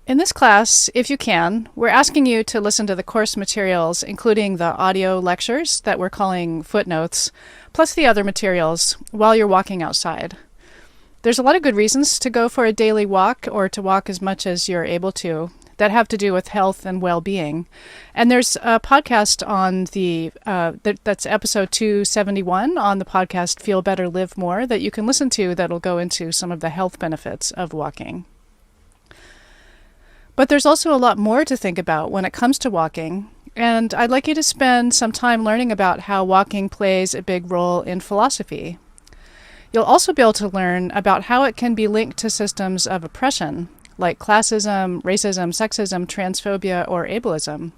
In this class, if you can, we're asking you to listen to the course materials, including the audio lectures that we're calling footnotes, plus the other materials, while you're walking outside. There's a lot of good reasons to go for a daily walk or to walk as much as you're able to that have to do with health and well-being. And there's a podcast on that's episode 271 on the podcast Feel Better, Live More that you can listen to that'll go into some of the health benefits of walking. But there's also a lot more to think about when it comes to walking, and I'd like you to spend some time learning about how walking plays a big role in philosophy. You'll also be able to learn about how it can be linked to systems of oppression, like classism, racism, sexism, transphobia, or ableism.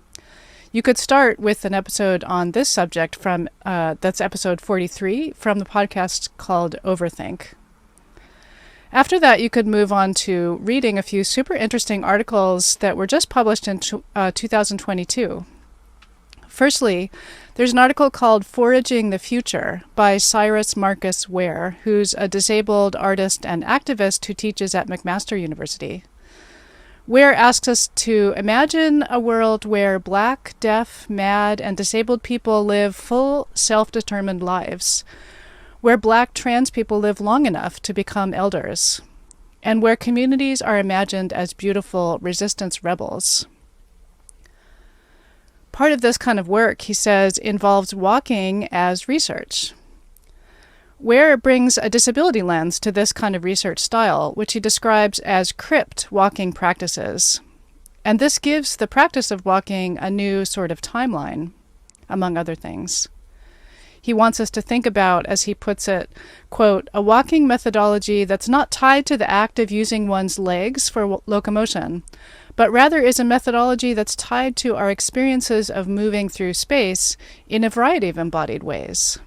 You could start with an episode on this subject that's episode 43 from the podcast called Overthink. After that, you could move on to reading a few super interesting articles that were just published in 2022. Firstly, there's an article called Foraging the Future by Cyrus Marcus Ware, who's a disabled artist and activist who teaches at McMaster University. Ware asks us to imagine a world where Black, deaf, mad, and disabled people live full, self-determined lives, where Black trans people live long enough to become elders, and where communities are imagined as beautiful resistance rebels. Part of this kind of work, he says, involves walking as research. Ware brings a disability lens to this kind of research style, which he describes as crypt walking practices. And this gives the practice of walking a new sort of timeline, among other things. He wants us to think about, as he puts it, quote, a walking methodology that's not tied to the act of using one's legs for locomotion, but rather is a methodology that's tied to our experiences of moving through space in a variety of embodied ways.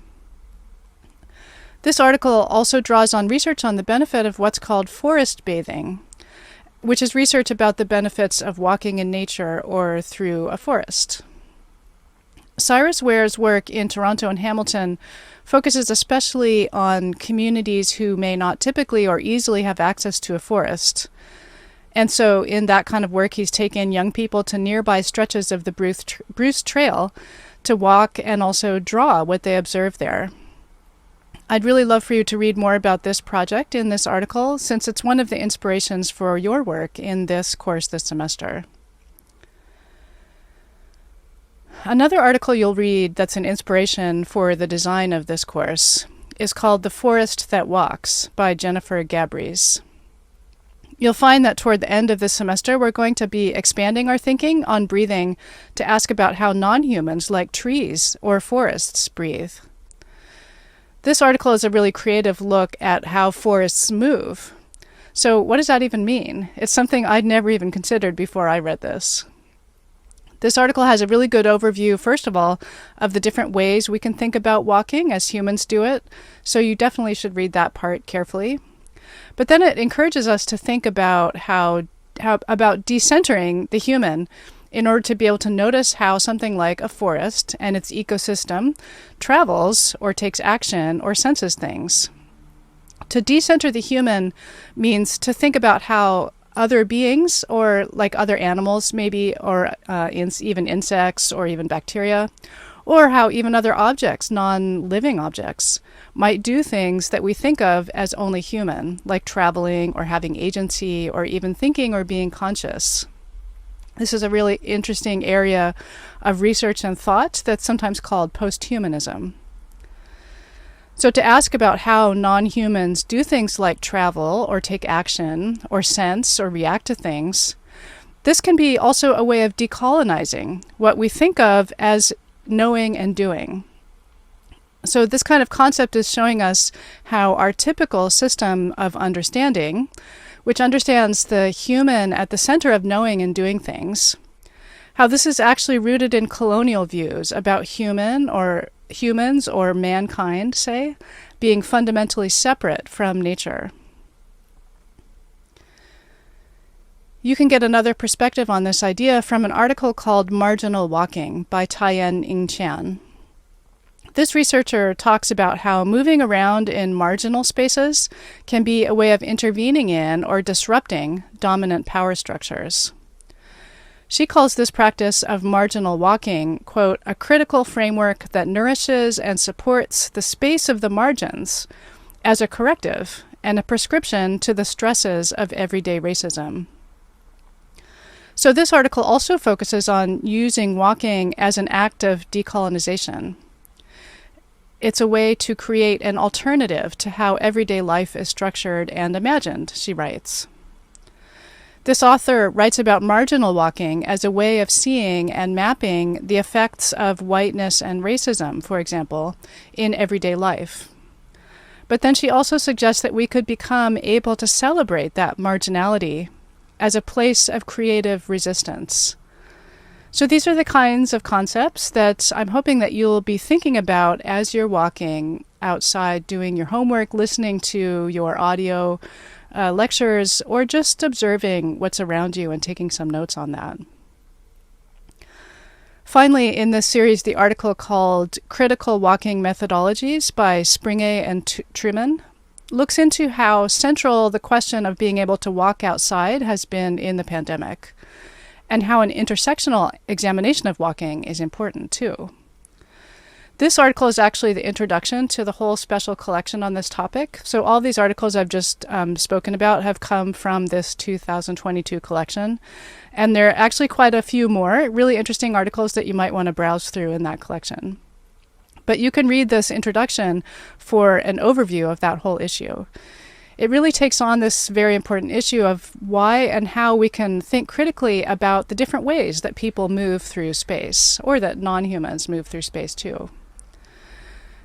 This article also draws on research on the benefit of what's called forest bathing, which is research about the benefits of walking in nature or through a forest. Cyrus Ware's work in Toronto and Hamilton focuses especially on communities who may not typically or easily have access to a forest. And so in that kind of work, he's taken young people to nearby stretches of the Bruce Trail to walk and also draw what they observe there. I'd really love for you to read more about this project in this article, since it's one of the inspirations for your work in this course this semester. Another article you'll read that's an inspiration for the design of this course is called The Forest That Walks by Jennifer Gabrys. You'll find that toward the end of this semester, we're going to be expanding our thinking on breathing to ask about how non-humans like trees or forests breathe. This article is a really creative look at how forests move. So what does that even mean? It's something I'd never even considered before I read this. This article has a really good overview, first of all, of the different ways we can think about walking as humans do it, so you definitely should read that part carefully. But then it encourages us to think about how about decentering the human in order to be able to notice how something like a forest and its ecosystem travels or takes action or senses things. To decenter the human means to think about how other beings, or like other animals maybe, or even insects or even bacteria, or how even other objects, non-living objects, might do things that we think of as only human, like traveling or having agency or even thinking or being conscious. This is a really interesting area of research and thought that's sometimes called posthumanism. So to ask about how non-humans do things like travel or take action or sense or react to things, this can be also a way of decolonizing what we think of as knowing and doing. So this kind of concept is showing us how our typical system of understanding, which understands the human at the center of knowing and doing things, how this is actually rooted in colonial views about humans or mankind, say, being fundamentally separate from nature. You can get another perspective on this idea from an article called Marginal Walking by Tien-Ing Chan. This researcher talks about how moving around in marginal spaces can be a way of intervening in or disrupting dominant power structures. She calls this practice of marginal walking, quote, a critical framework that nourishes and supports the space of the margins as a corrective and a prescription to the stresses of everyday racism. So this article also focuses on using walking as an act of decolonization. It's a way to create an alternative to how everyday life is structured and imagined, she writes. This author writes about marginal walking as a way of seeing and mapping the effects of whiteness and racism, for example, in everyday life. But then she also suggests that we could become able to celebrate that marginality as a place of creative resistance. So these are the kinds of concepts that I'm hoping that you'll be thinking about as you're walking outside, doing your homework, listening to your audio lectures, or just observing what's around you and taking some notes on that. Finally, in this series, the article called Critical Walking Methodologies by Springe and Truman looks into how central the question of being able to walk outside has been in the pandemic, and how an intersectional examination of walking is important too. This article is actually the introduction to the whole special collection on this topic. So all these articles I've just spoken about have come from this 2022 collection. And there are actually quite a few more really interesting articles that you might want to browse through in that collection. But you can read this introduction for an overview of that whole issue. It really takes on this very important issue of why and how we can think critically about the different ways that people move through space, or that non-humans move through space too.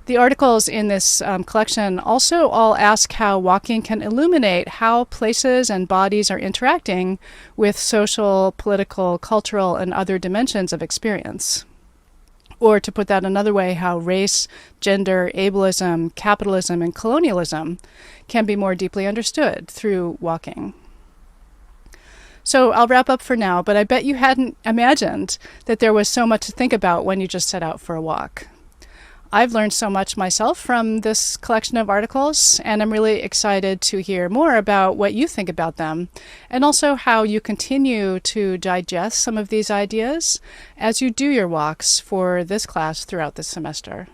The articles in this collection also all ask how walking can illuminate how places and bodies are interacting with social, political, cultural, and other dimensions of experience. Or to put that another way, how race, gender, ableism, capitalism, and colonialism can be more deeply understood through walking. So I'll wrap up for now, but I bet you hadn't imagined that there was so much to think about when you just set out for a walk. I've learned so much myself from this collection of articles, and I'm really excited to hear more about what you think about them, and also how you continue to digest some of these ideas as you do your walks for this class throughout this semester.